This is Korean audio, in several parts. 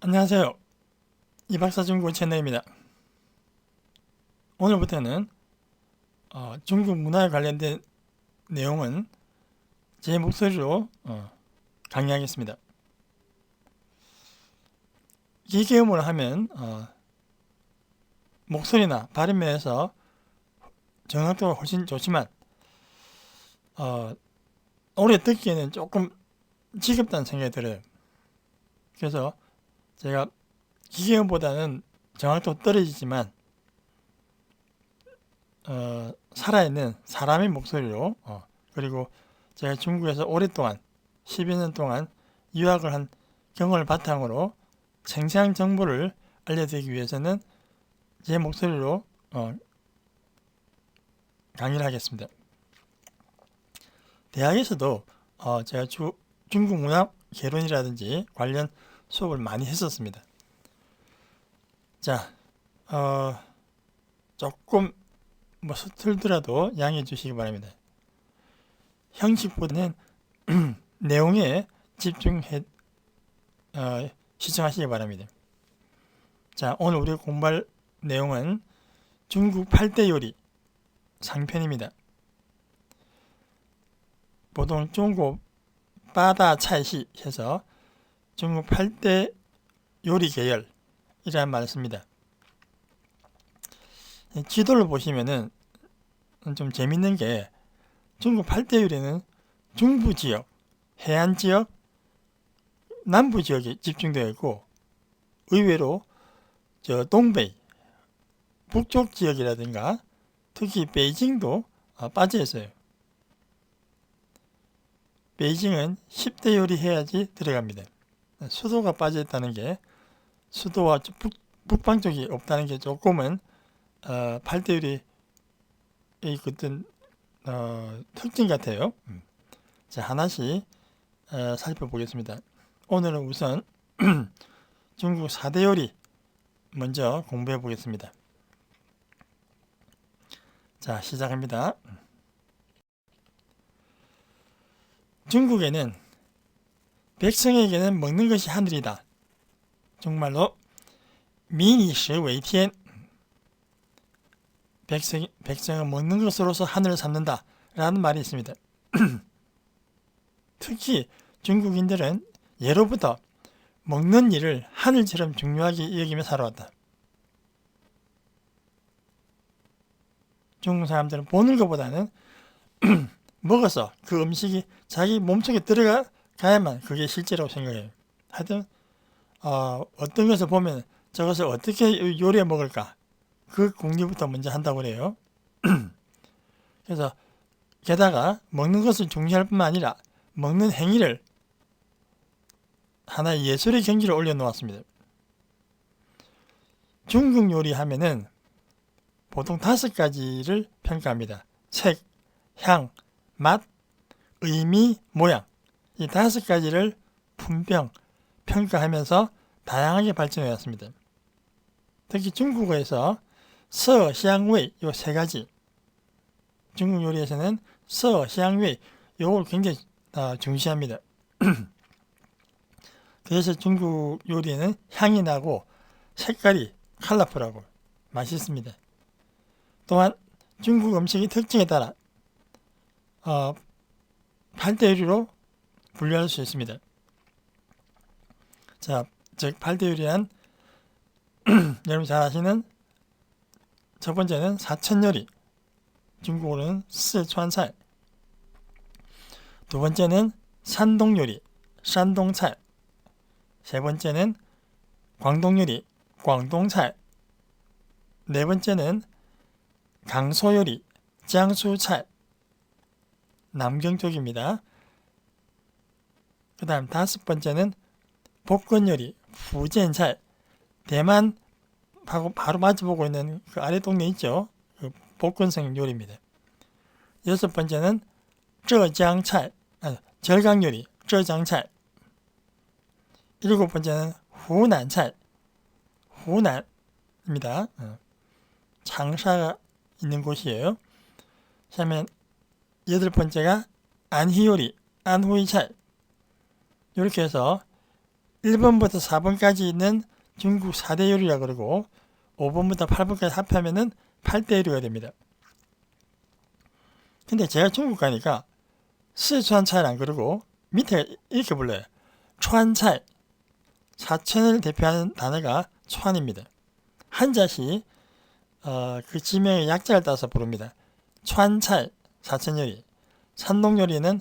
안녕하세요. 이박사중국 채널입니다. 오늘부터는 중국 문화에 관련된 내용은 제 목소리로 강의하겠습니다. 기계음을 하면 목소리나 발음 면에서 정확도가 훨씬 좋지만 오래 듣기에는 조금 지겹다는 생각이 들어요. 그래서 제가 기계음보다는 정확도 떨어지지만 살아있는 사람의 목소리로 그리고 제가 중국에서 오랫동안 10여 년 동안 유학을 한 경험을 바탕으로 생생한 정보를 알려드리기 위해서는 제 목소리로 강의를 하겠습니다. 대학에서도 제가 중국 문화 개론이라든지 관련 수업을 많이 했었습니다. 자, 조금 서툴더라도 양해해 주시기 바랍니다. 형식보다는 내용에 집중해 시청하시기 바랍니다. 자, 오늘 우리가 공부할 내용은 중국 8대 요리 상편입니다. 보통 중국 바다 차이시 해서 중국 8대 요리 계열이라는 말을 씁니다. 지도를 보시면은 좀 재밌는 게 중국 8대 요리는 중부 지역, 해안 지역, 남부 지역에 집중되어 있고 의외로 동베이, 북쪽 지역이라든가 특히 베이징도 빠져 있어요. 베이징은 10대 요리 해야지 들어갑니다. 수도가 빠져 있다는 게 수도와 북방 쪽이 없다는 게 조금은 8대 요리의 어떤 특징 같아요. 자, 하나씩 살펴보겠습니다. 오늘은 우선 중국 4대 요리 먼저 공부해 보겠습니다. 자, 시작합니다. 중국에는 백성에게는 먹는 것이 하늘이다. 정말로 민이시 웨이티엔 백성은 먹는 것으로서 하늘을 삼는다 라는 말이 있습니다. 특히 중국인들은 예로부터 먹는 일을 하늘처럼 중요하게 여기며 살아왔다. 중국 사람들은 보는 것보다는 먹어서 그 음식이 자기 몸속에 들어가야만 그게 실제라고 생각해요. 하여튼 어떤 것을 보면 저것을 어떻게 요리해 먹을까 그 궁리부터 먼저 한다고 그래요. 그래서 게다가 먹는 것을 중시할 뿐만 아니라 먹는 행위를 하나의 예술의 경지를 올려놓았습니다. 중국 요리 하면은 보통 5가지를 평가합니다. 색, 향, 맛, 의미, 모양 이 5가지를 품평, 평가하면서 다양하게 발전해 왔습니다. 특히 중국어에서 서, 향, 웨이 이 3가지 중국 요리에서는 서, 향, 웨이 요걸 굉장히 중시합니다. 그래서 중국 요리에는 향이 나고 색깔이 컬러풀하고 맛있습니다. 또한 중국 음식의 특징에 따라 8대 요리로 분류할 수 있습니다. 자, 즉 8대 요리란 여러분 잘 아시는 첫 번째는 사천 요리, 중국어로는 스촨菜. 두 번째는 산동 요리, 산동菜. 세 번째는 광동 요리, 광동菜. 네 번째는 강소 요리,江苏菜. 남경 쪽입니다. 그 다음 5번째는 볶은 요리, 후젠菜. 대만하고 바로 마주보고 있는 그 아래 동네 있죠? 그 볶은성 요리입니다. 6번째는浙江菜, 절강 요리, 浙江菜. 7번째는 후난菜, 후난입니다. 장사가 있는 곳이에요. 그다음에 8번째가 안희 요리, 안후이菜. 이렇게 해서 1번부터 4번까지 있는 중국 4대 요리라 그러고 5번부터 8번까지 합하면은 8대 요리가 됩니다. 근데 제가 중국 가니까 스촨차이는 안 그러고 밑에 이렇게 불러요. 촨차이. 사천을 대표하는 단어가 촨입니다. 한자시 그 지명의 약자를 따서 부릅니다. 촨차이, 사천요리. 산동요리는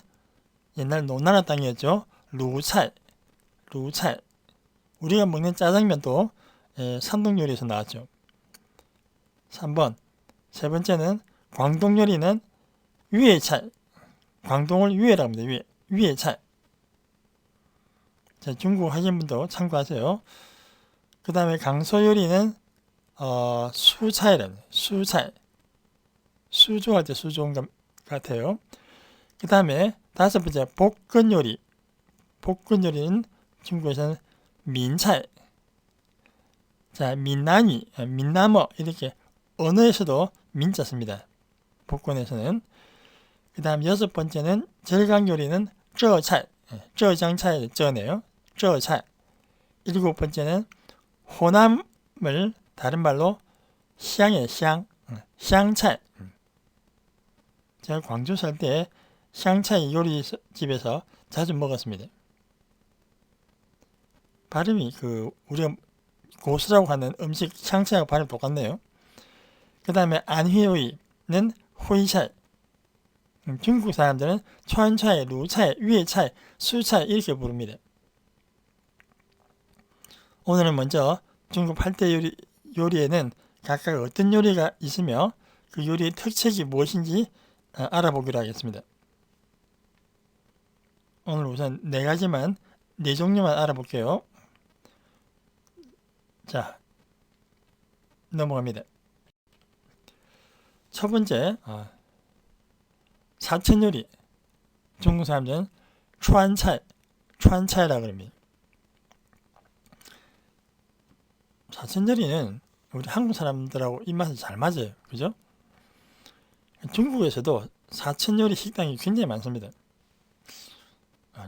옛날 노나라 땅이었죠. 루차이, 루차이. 우리가 먹는 짜장면도 산동요리에서 나왔죠. 3번. 세 번째는 광동요리는 위에차이. 광동을 위에라고 합니다. 위에차이. 자, 중국 하신 분도 참고하세요. 그 다음에 강서 요리는 수차이랍니다. 수차이. 수조할 때 수조인 것 같아요. 그 다음에 5번째 볶은 요리. 볶은 요리는 중국에서는 민차이. 자, 민남이, 민남어 이렇게 언어에서도 민자 씁니다. 볶은에서는. 그 다음 6번째는 절강 요리는 쩌차이. 쩌장차이 쩌네요. 쩌차이. 7번째는 호남을 다른 말로 향의 향, 향차이. 제가 광주 살 때 향차이 요리집에서 자주 먹었습니다. 발음이 우리가 고수라고 하는 음식 향차이하고 발음이 똑같네요. 그 다음에 안휘요리는 호이차이. 중국 사람들은 촨차이, 루차이, 위에차이, 수차이 이렇게 부릅니다. 오늘은 먼저 중국 8대 요리에는 각각 어떤 요리가 있으며 그 요리의 특색이 무엇인지 알아보기로 하겠습니다. 오늘 우선 4가지만, 4종류만 알아볼게요. 자, 넘어갑니다. 첫 번째, 사천요리. 중국 사람들은 촨차이라고 합니다. 사천요리는 우리 한국 사람들하고 입맛이 잘 맞아요. 그죠? 중국에서도 사천요리 식당이 굉장히 많습니다.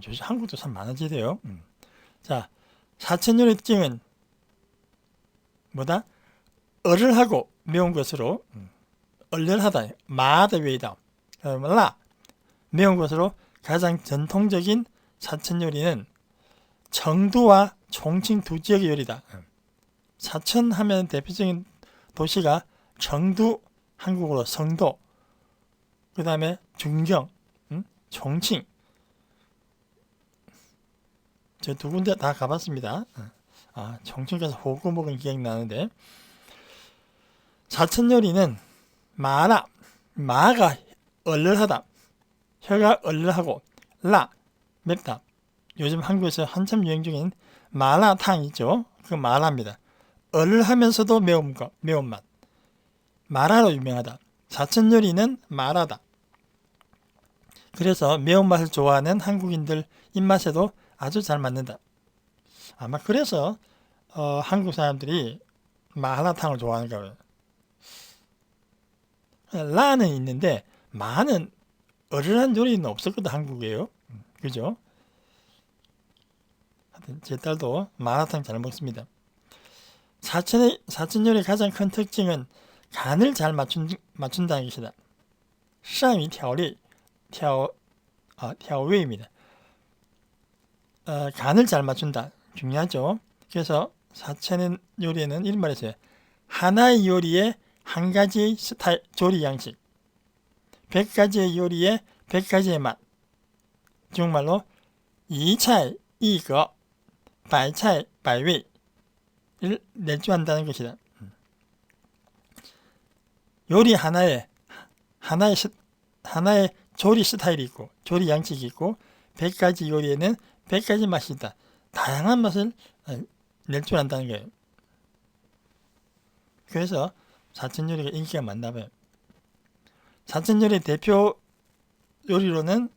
요즘 한국도 참 많아지대요. 자, 사천요리 특징은 뭐다? 얼얼하고 매운 것으로 얼얼하다. 마의 웨이다. 라. 매운 것으로 가장 전통적인 사천 요리는 청두와 총칭 두 지역의 요리다. 사천 하면 대표적인 도시가 청두, 한국어로 성도, 그 다음에 중경, 총칭. 저 2군데 다 가봤습니다. 총칭 가서 호구 먹은 기억이 나는데, 사천 요리는 마라, 마가 얼얼하다, 혀가 얼얼하고, 라, 맵다. 요즘 한국에서 한참 유행 중인 마라탕 있죠? 그 마라입니다. 얼얼하면서도 매운맛. 마라로 유명하다. 사천 요리는 마라다. 그래서 매운맛을 좋아하는 한국인들 입맛에도 아주 잘 맞는다. 아마 그래서 한국 사람들이 마라탕을 좋아하는가 봐요. 라는 있는데 마는 얼얼한 요리는 없었거든, 한국에요. 그죠? 하여튼 제 딸도 마라탕 잘 먹습니다. 사천 요리의 가장 큰 특징은 간을 잘 맞춘다는 것이다. 善于调理, 调味입니다. 간을 잘 맞춘다. 중요하죠. 그래서 사천 요리에는 이런 말이 있어요. 하나의 요리에 한 가지의 스타일, 조리 양식. 100가지의 요리에 100가지의 맛. 중국말로 一菜一格, 百菜百味를 내주한다는 것이다. 요리 하나에 하나의 조리 스타일이 있고 조리 양식이 있고 100가지 요리에는 100가지 맛이 있다. 다양한 맛을 낼 줄 안다는 거예요. 그래서 사천 요리가 인기가 많나 봐요. 사천 요리 대표 요리로는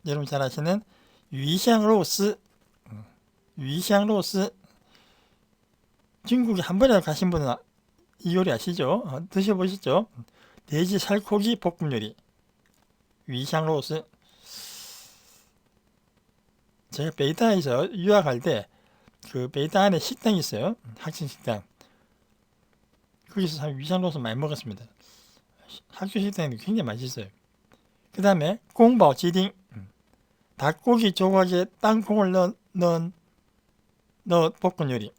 여러분 잘 아시는 위샹로스, 위샹로스. 중국에 한 번이라도 가신 분은 이 요리 아시죠? 드셔보셨죠? 돼지 살코기 볶음 요리. 위샹로스. 제가 베이타에서 유학할 때 그 베이다 안에 식당이 있어요. 학생 식당. 거기서 참 위상로서 많이 먹었습니다. 학교 식당이 굉장히 맛있어요. 그 다음에 공바오 지딩, 닭고기 조각에 땅콩을 넣은 볶은 요리.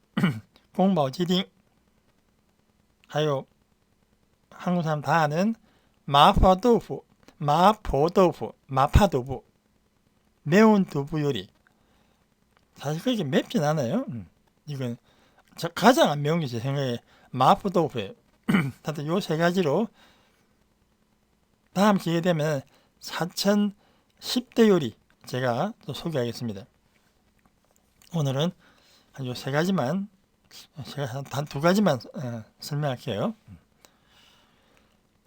공바오 지딩. 하요 한국 사람 다 아는 마파도fu, 마파도fu, 매운 두부 요리. 사실 그렇게 맵진 않아요. 이건 가장 안 매운 게 제 생각에 마파도fu예요. 하여튼 요 세 가지로 다음 기회 되면 4010대 요리 제가 또 소개하겠습니다. 오늘은 한 요 세 가지만, 제가 단 두 가지만 설명할게요.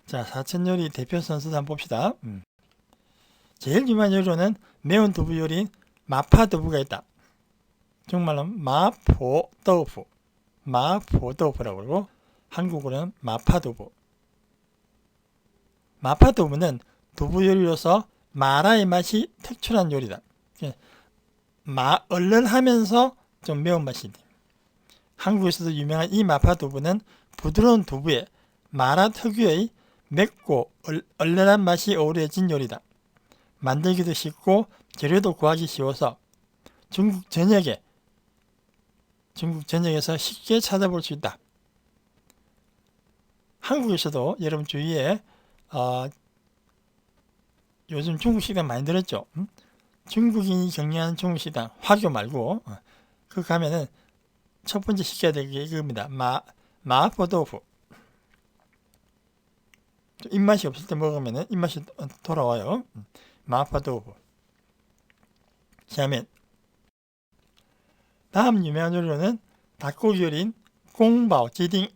자, 4000 요리 대표 선수도 한번 봅시다. 제일 유명한 요리로는 매운 두부 요리인 마파두부가 있다. 정말로 마포도fu, 마포도fu라고 그러고 한국어로는 마파두부. 마파두부는 두부 요리로서 마라의 맛이 특출한 요리다. 얼얼하면서 좀 매운맛이 있다. 한국에서도 유명한 이 마파두부는 부드러운 두부에 마라 특유의 맵고 얼얼한 맛이 어우러진 요리다. 만들기도 쉽고 재료도 구하기 쉬워서 중국 전역에서 쉽게 찾아볼 수 있다. 한국에서도 여러분 주위에 요즘 중국 식당 많이 들었죠? 중국인이 경영하는 중국 식당, 화교 말고 그 가면은 첫 번째 시켜야 될 게 이겁니다. 마포도fu. 입맛이 없을 때 먹으면 입맛이 돌아와요. 마포도fu. 다음 유명한 요리로는 닭고기 요리인 공바오지딩.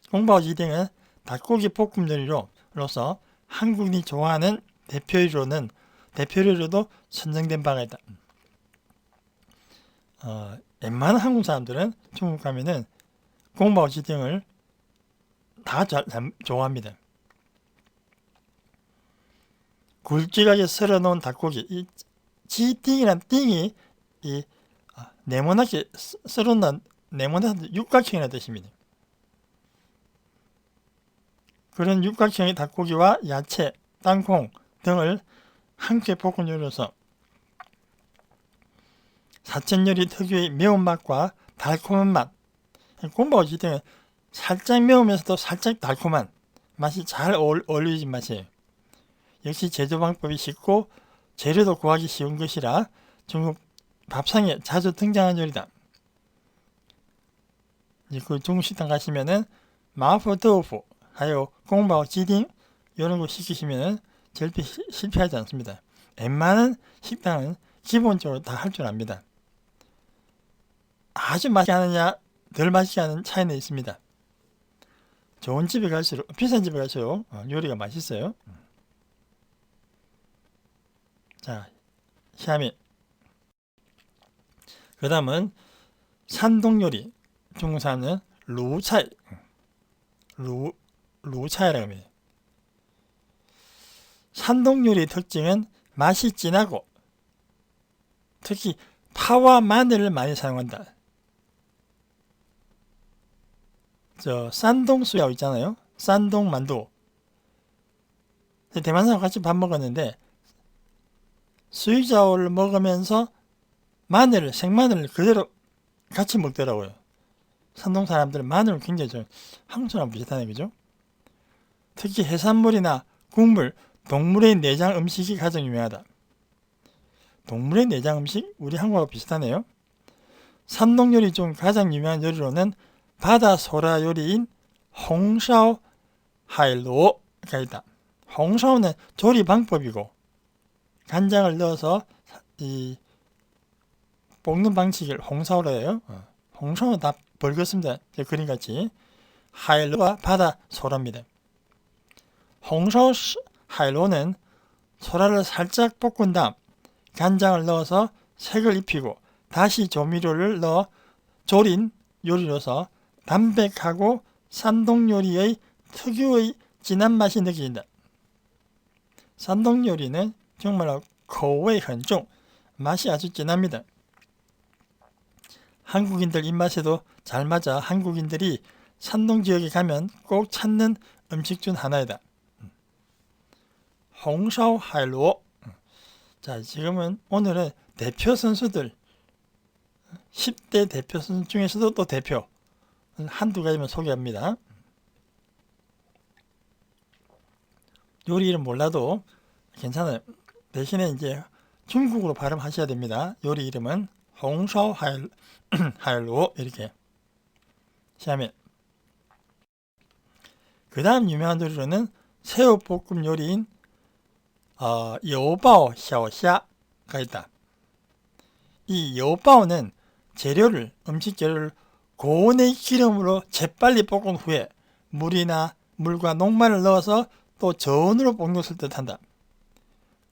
공바오지딩은 닭고기 볶음 요리로서 한국인이 좋아하는 대표요리로도 선정된 바가 있다. 웬만한 한국 사람들은 중국 가면은 공바오지딩을 다 좋아합니다. 굵직하게 썰어놓은 닭고기, 이 지딩이란 띵이 네모나게 썰어놓은 네모난 육각형이라는 뜻입니다. 그런 육각형의 닭고기와 야채, 땅콩 등을 함께 볶은 요리로서 4000 요리 특유의 매운맛과 달콤한 맛, 공바오지딩은 살짝 매우면서도 살짝 달콤한 맛이 잘 어울리는 맛이에요. 역시 제조 방법이 쉽고 재료도 구하기 쉬운 것이라 중국 밥상에 자주 등장하는 요리다. 그 중국 식당 가시면은 마포도fu, 하여 공바오지딩 이런 거 시키시면은 절대 실패하지 않습니다. 웬만한 식당은 기본적으로 다 할 줄 압니다. 아주 맛있게 하느냐 덜 맛있게 하는 차이는 있습니다. 좋은 집에 갈수록, 비싼 집에 갈수록 요리가 맛있어요. 자, 그 다음은 산동 요리. 중국 사람은 루차이라고 합니다. 산동 요리의 특징은 맛이 진하고 특히 파와 마늘을 많이 사용한다. 산동 수야오 있잖아요. 산동 만두. 대만 사람 같이 밥 먹었는데 수이자오를 먹으면서 생마늘을 그대로 같이 먹더라고요. 산동 사람들은 마늘을 굉장히 좋아해요. 한국 사람 비슷하네, 그죠? 특히 해산물이나 국물, 동물의 내장 음식이 가장 유명하다. 동물의 내장 음식? 우리 한국하고 비슷하네요. 산동 요리 중 가장 유명한 요리로는 바다 소라 요리인 홍샤오 하일로가 있다. 홍샤오는 조리 방법이고 간장을 넣어서 이 볶는 방식을 홍샤오로 해요. 홍샤오는 다 벌겋습니다. 그림같이. 하일로가 바다 소라입니다. 홍샤오 하일로는 소라를 살짝 볶은 다음 간장을 넣어서 색을 입히고 다시 조미료를 넣어 조린 요리로서 담백하고 산동 요리의 특유의 진한 맛이 느껴진다. 산동 요리는 정말 口味很重, 맛이 아주 진합니다. 한국인들 입맛에도 잘 맞아 한국인들이 산동 지역에 가면 꼭 찾는 음식 중 하나이다. 홍샤오 하이루오. 자, 지금은 오늘은 대표 선수들 10대 대표 선수 중에서도 또 대표 한두 가지만 소개합니다. 요리 이름 몰라도 괜찮아요. 대신에 이제 중국어로 발음하셔야 됩니다. 요리 이름은 홍샤오 하이루오 이렇게. 샤면 그 다음 유명한 요리로는 새우볶음 요리인 여바오 샤오샤가 있다. 이 여바오는 음식 재료를 고온의 기름으로 재빨리 볶은 후에 물과 녹말을 넣어서 또 저온으로 볶는 것을 뜻한다.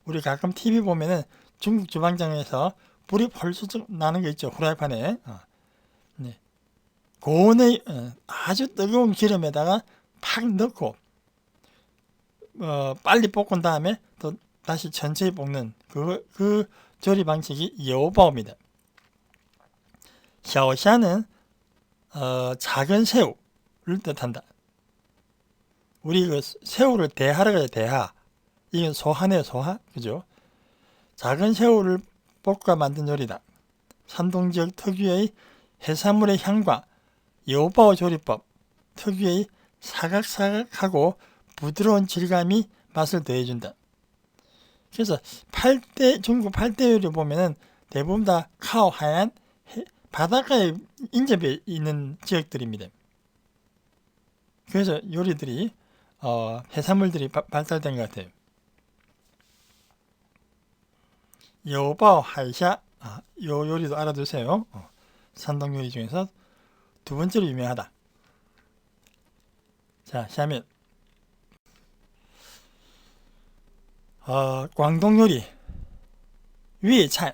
우리 가끔 TV 보면은 중국 주방장에서 불이 펄쩍 나는 거 있죠. 후라이팬에. 네. 고온의 아주 뜨거운 기름에다가 팍 넣고 빨리 볶은 다음에 또 다시 천천히 볶는 그 조리 방식이 여바오입니다. 샤오샤는 작은 새우를 뜻한다. 우리 그 새우를 대하라고 해요. 대하. 이건 소하네요. 소하. 그죠? 작은 새우를 볶아 만든 요리다. 산동 지역 특유의 해산물의 향과 여바오 조리법 특유의 사각사각하고 부드러운 질감이 맛을 더해준다. 그래서 중국 8대 요리 보면은 대부분 다 카오 하얀 바닷가에 인접해 있는 지역들입니다. 그래서 요리들이 해산물들이 발달된 것 같아요. 여바오 하이샤 요 요리도 알아두세요. 산동 요리 중에서 두 번째로 유명하다. 자, 下面 광동 요리 위에차이.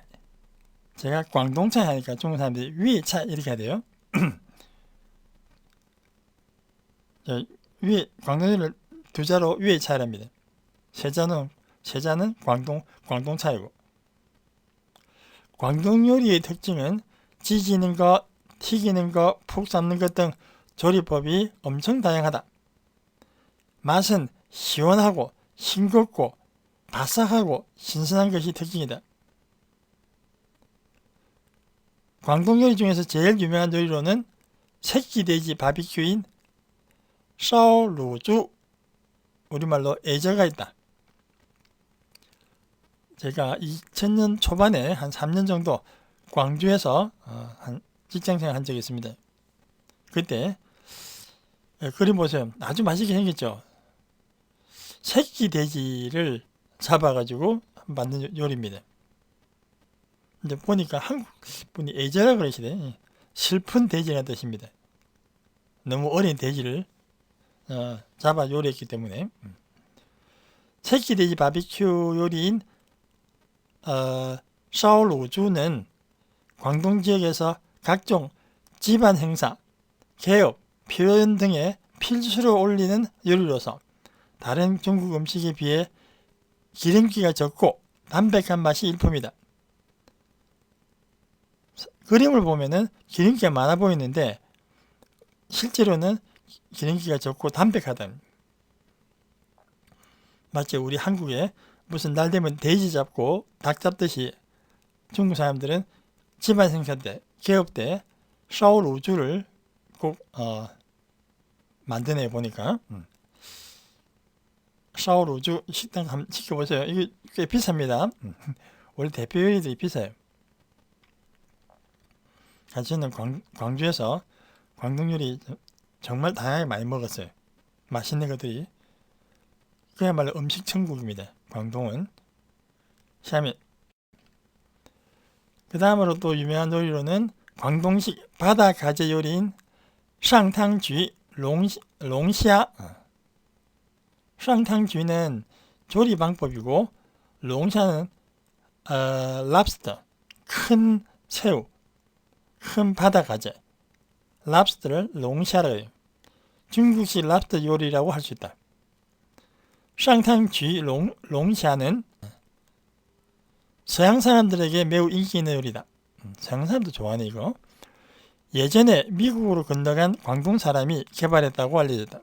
제가 광동차이 하니까 중국 사람들이 위에차이 이렇게 해야 돼요. 광동 요리를 두 자로 위에차이랍니다. 세자는 광동차이고. 광동 요리의 특징은 지지는 것, 튀기는 것, 푹 삶는 것 등 조리법이 엄청 다양하다. 맛은 시원하고 싱겁고 바삭하고 신선한 것이 특징이다. 광동 요리 중에서 제일 유명한 요리로는 새끼돼지 바비큐인 샤오루주, 우리말로 애저가 있다. 제가 2000년 초반에 한 3년 정도 광주에서 한 직장생활 한 적이 있습니다. 그때 그림 보세요. 아주 맛있게 생겼죠. 새끼 돼지를 잡아가지고 만든 요리입니다. 이제 보니까 한국 분이 애저라 그러시대. 슬픈 돼지라는 뜻입니다. 너무 어린 돼지를 잡아 요리했기 때문에. 새끼 돼지 바비큐 요리인 샤오루주는 광동 지역에서 각종 집안 행사, 개업, 표현 등의 필수로 올리는 요리로서 다른 중국 음식에 비해 기름기가 적고 담백한 맛이 일품이다. 그림을 보면은 기름기가 많아 보이는데 실제로는 기름기가 적고 담백하다. 마치 우리 한국에 무슨 날 되면 돼지 잡고 닭 잡듯이 중국 사람들은 집안 행사 때, 개업 때 샤오루주를 꼭 만드네 보니까. 샤오루주 식당 한번 지켜보세요. 이게 꽤 비쌉니다. 원래 대표 요리들이 비싸요. 저는 광주에서 광동 요리 정말 다양하게 많이 먹었어요. 맛있는 것들이. 그야말로 음식 천국입니다. 광동은. 下面 그 다음으로 또 유명한 요리로는 광동식 바다 가재 요리인 샹탕쥐 롱虾. 샹탕쥐는 조리 방법이고 롱샤는 랍스터, 큰 새우, 큰 바다 가재, 랍스터를 롱샤라고 해요. 중국식 랍스터 요리라고 할 수 있다. 샹탕쥐 롱샤는 서양 사람들에게 매우 인기 있는 요리다. 서양 사람도 좋아하네 이거. 예전에 미국으로 건너간 광동 사람이 개발했다고 알려졌다.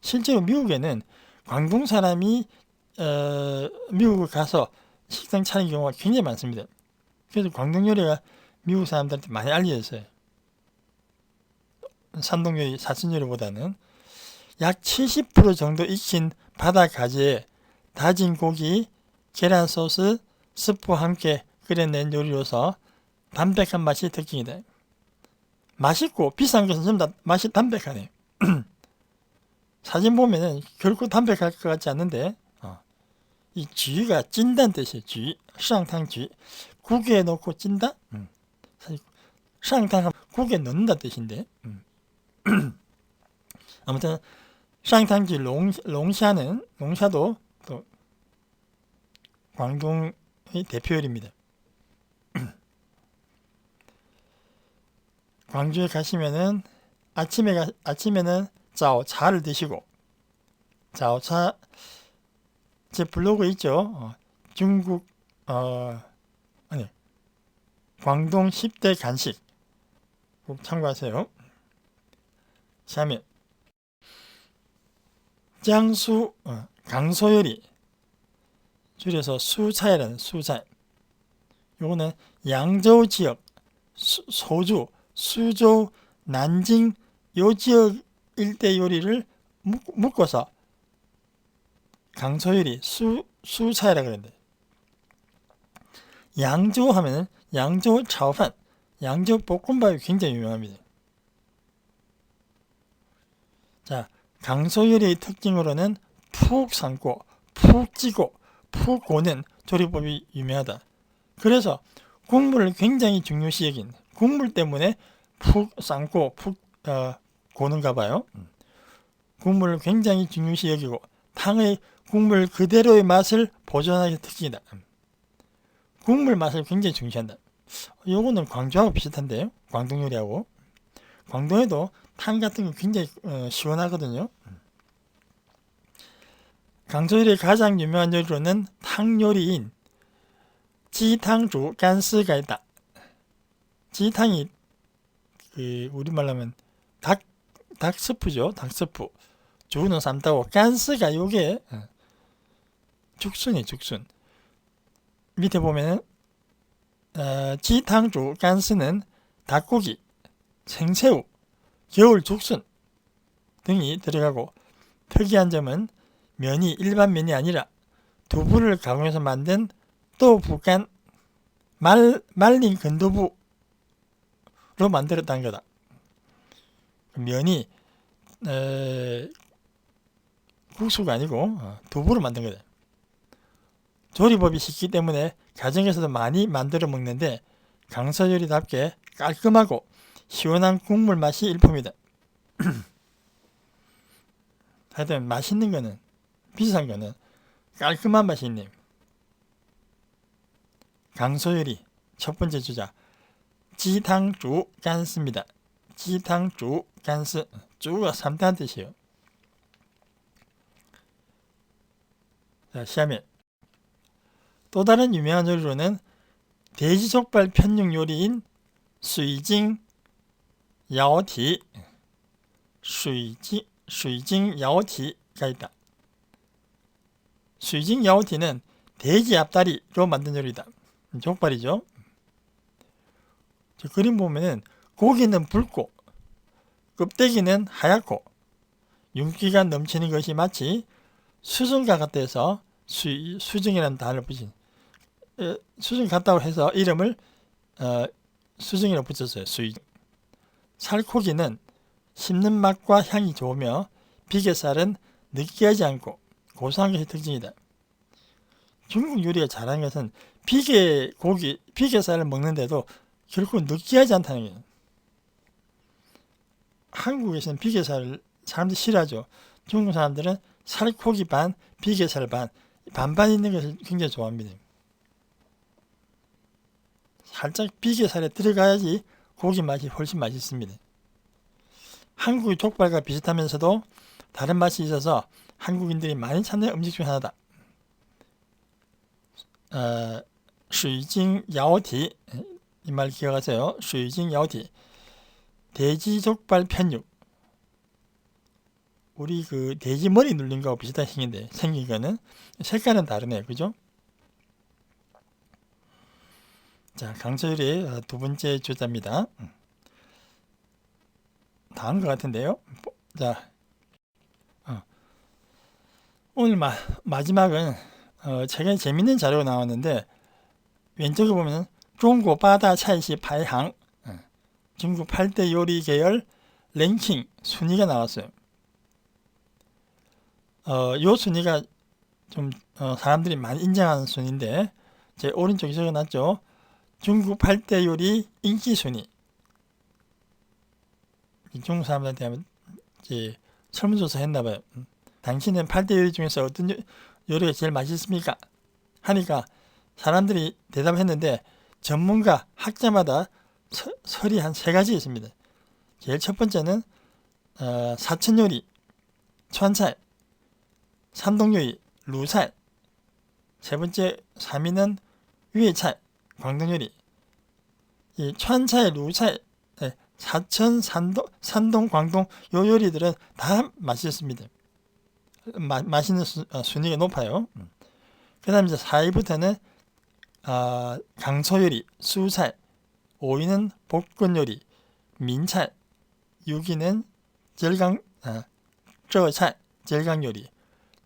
실제로 미국에는 광동 사람이 미국을 가서 식당 차리는 경우가 굉장히 많습니다. 그래서 광동 요리가 미국 사람들한테 많이 알려졌어요. 산동 요리, 사천 요리보다는. 약 70% 정도 익힌 바다 가지에 다진 고기, 계란 소스, 스프와 함께 끓여낸 요리로서 담백한 맛이 특징이다. 맛있고 비싼 것은 전부 다 맛이 담백하네. 사진 보면은 결코 담백할 것 같지 않는데 이 쥐가 찐다는 뜻이에요. 쥐, 쌍탕쥐. 국에 넣고 찐다? 사실 쌍탕은 국에 넣는다는 뜻인데 아무튼 쌍탕쥐 롱샤도 또 광동의 대표 요리입니다. 광주에 가시면은 아침에는 짜오차를 드시고, 짜오차 제 블로그 있죠. 중국 광동 10대 간식 꼭 참고하세요. 다음에江苏 강서 요리, 줄여서 수차이라는 수차이. 요거는 양저우 지역, 소주, 수조, 난징 요 지역 일대 요리를 묶어서 강서 요리, 수차이라고 그러는데, 양저우 하면은 양저우 차오판, 양저우 볶음밥이 굉장히 유명합니다. 자, 강서 요리의 특징으로는 푹 삶고 푹 찌고 푹 고는 조리법이 유명하다. 그래서 국물을 굉장히 중요시 여긴, 국물 때문에 푹 삶고 푹 고는가 봐요. 국물을 굉장히 중요시 여기고 탕의 국물 그대로의 맛을 보존하기 특징이다. 국물 맛을 굉장히 중시한다. 요거는 광주하고 비슷한데요. 광동 요리하고. 광동에도 탕 같은 거 굉장히 시원하거든요. 강서 요리의 가장 유명한 요리로는 탕 요리인 지탕주 간스가 있다. 지탕이 우리말로 하면 닭스프죠. 닭스프. 주는 삶다고, 간스가 요게 죽순이 죽순. 밑에 보면은 지탕주 간스는 닭고기, 생새우, 겨울 죽순 등이 들어가고, 특이한 점은 면이 일반 면이 아니라 두부를 가공해서 만든 또부간 말린 건두부로 만들었다는 거다. 면이 국수가 아니고 두부로 만든 거다. 조리법이 쉽기 때문에 가정에서도 많이 만들어 먹는데 강서 요리답게 깔끔하고 시원한 국물 맛이 일품이다. 하여튼 맛있는 거는, 비싼 거는 깔끔한 맛이 있네요. 강서 요리 첫 번째 주자, 지탕주 간스입니다. 지탕주 간스, 주가 삶다는 뜻이에요. 자, 시하면 또 다른 유명한 요리로는 돼지족발 편육 요리인 수이징 야오티, 수이징 야오티가 있다. 수이징 야오티는 돼지 앞다리로 만든 요리다. 족발이죠. 저 그림 보면은 고기는 붉고 껍데기는 하얗고 윤기가 넘치는 것이 마치 수증과 같다 해서 수증이라는 단어를 붙인, 수증 같다고 해서 이름을 수증이라고 붙였어요. 수이증. 살코기는 씹는 맛과 향이 좋으며 비계살은 느끼하지 않고 고소한 것이 특징이다. 중국 요리가 잘하는 것은 비계살을 먹는데도 결코 느끼하지 않다는 거예요. 한국에서는 비계살을 사람들이 싫어하죠. 중국 사람들은 살코기 반, 비계살 반, 반반 있는 것을 굉장히 좋아합니다. 살짝 비계살에 들어가야지 고기 맛이 훨씬 맛있습니다. 한국의 족발과 비슷하면서도 다른 맛이 있어서 한국인들이 많이 찾는 음식 중 하나다. 水晶摇体, 이 말 기억하세요. 水晶摇体, 돼지족발 편육. 우리 그 돼지 머리 눌린 거하고 비슷한 생긴데, 생긴 거는 색깔은 다르네요. 그죠? 자, 강소율의 두 번째 주자입니다. 다음 것 같은데요. 자, 오늘 마지막은 최근에 재밌는 자료가 나왔는데, 왼쪽에 보면 중국 8다 菜系 排行, 중국 8대 요리 계열 랭킹 순위가 나왔어요. 요 순위가 좀 사람들이 많이 인정하는 순위인데, 제 오른쪽에 적어놨죠. 중국 8대 요리 인기 순위. 중국 사람들한테 한번 이제 설문조사 했나봐요. 당신은 8대 요리 중에서 어떤 요리가 제일 맛있습니까? 하니까 사람들이 대답을 했는데, 전문가, 학자마다 설이 한 3가지 있습니다. 제일 첫 번째는 사천 요리,川菜, 산동 요리, 루살. 세 번째 3위는粤菜, 광동 요리. 이川菜, 루살, 사천, 산동, 광동 요 요리들은 다 맛있습니다. 맛있는 순위가 높아요. 그 다음 이제 4위부터는 강소 요리, 수살, 5위는 볶은 요리, 민찰, 6위는 쩌찰, 절강 요리,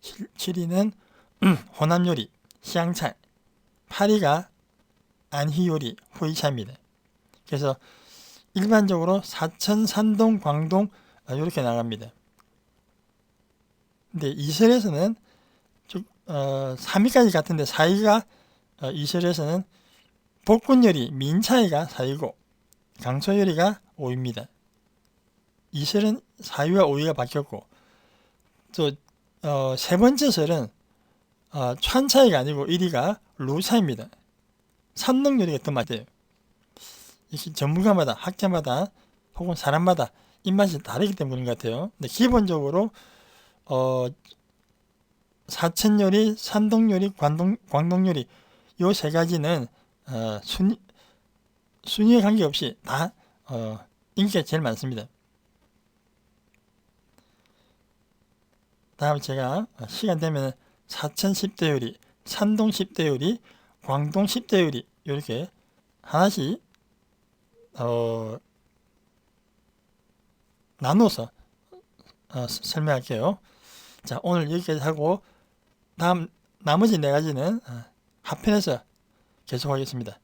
7위는 호남 요리, 시향찰, 8위가 안희 요리, 후이차입니다. 그래서 일반적으로 사천, 산동, 광동 이렇게 나갑니다. 근데 이설에서는 3위까지 같은데 4위가 이설에서는 볶은 요리, 민차이가 4위고 강소 요리가 5위입니다. 이설은 4위와 5위가 바뀌었고, 또 세 번째 설은川차이가 아니고 1위가 루차입니다. 산동 요리가 더 맞아요. 이게 전문가마다, 학자마다 혹은 사람마다 입맛이 다르기 때문인 것 같아요. 근데 기본적으로 사천 요리, 산동 요리, 광동 요리 요 3가지는 순위에 관계없이 다 인기가 제일 많습니다. 다음 제가 시간 되면 사천 10대 요리, 산동 10대 요리, 광동 10대 요리 이렇게 하나씩 나눠서 설명할게요. 자, 오늘 여기까지 하고 나머지 4가지는 하편에서 계속하겠습니다.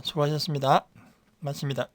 수고하셨습니다. 마칩니다.